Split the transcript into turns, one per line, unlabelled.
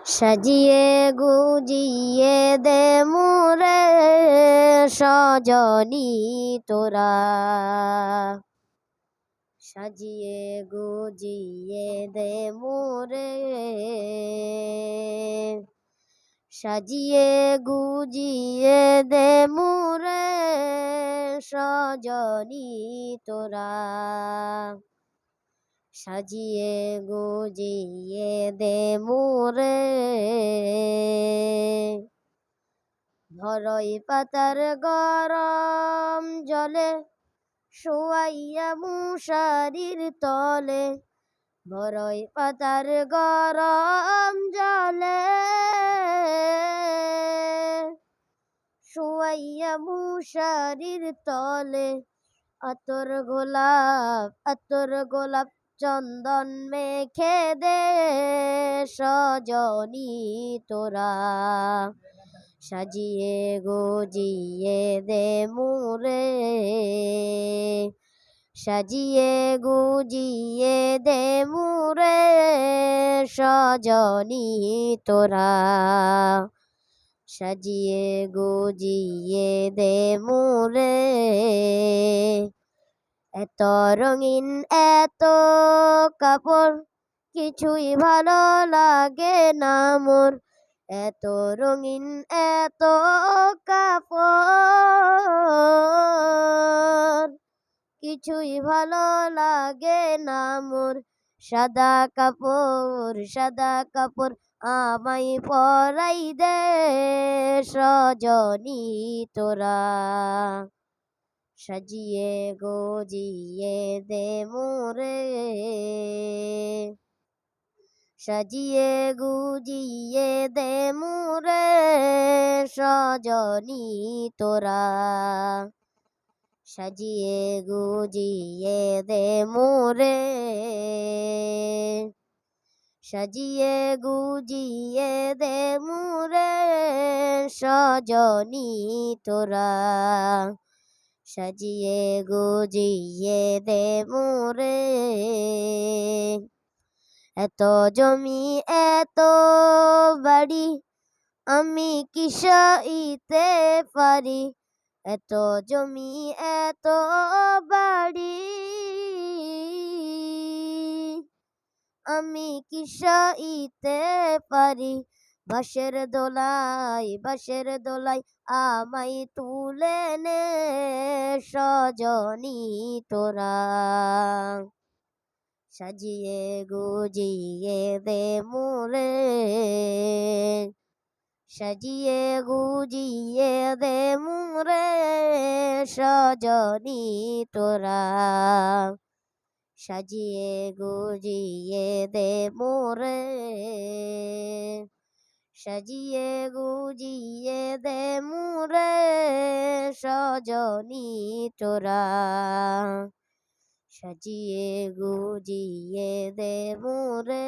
সাজিয়ে গুজিয়ে দে মোরে সজনী তোরা, সাজিয়ে গুজিয়ে দে মোরে, সাজিয়ে গুজিয়ে দে মোরে সজনী তোরা, সাজিয়ে গুজিয়ে দে মোরে। বরই পাতার গরম জলে শোয়াইয়া মশারির তলে, বরই পাতার গরম জলে শোয়াইয়া মশারির তলে, আতর গোলাপ চন্দন মেখে দে সজনী তোরা, সাজিয়ে গুজিয়ে দে মোরে, সাজিয়ে গুজিয়ে দে মোরে সজনী তোরা, সাজিয়ে গুজিয়ে দে মোরে। এত রঙিন এত কাপড় কিছুই ভালো লাগে না মোর, এত রঙিন এত কাপড় কিছুই ভালো লাগে না মোর, সাদা কাপড় আমায় পরাই দে সজনী তোরা, সাজিয়ে গুজিয়ে দে মোরে, সাজিয়ে গুজিয়ে দে মোরে সজনী তোরা, সাজিয়ে গুজিয়ে দে মোরে, সাজিয়ে গুজিয়ে দে মোরে সজনী তোরা, সাজিয়ে গুজিয়ে দে মোরে। এত জমি এত বাড়ি আমি কি সইতে পারি, এত জমি এত বাড়ি আমি কি সইতে পারি, বাঁশের দোলাই আমায় তুলে নে সজনী তোরা, সাজিয়ে গুজিয়ে দে মোরে, সাজিয়ে গুজিয়ে দে মোরে সজনী তোরা, সাজিয়ে গুজিয়ে দে মোরে, সাজিয়ে গুজিয়ে দে মোরে সজনী তোরা, সাজিয়ে গুজিয়ে দে মোরে।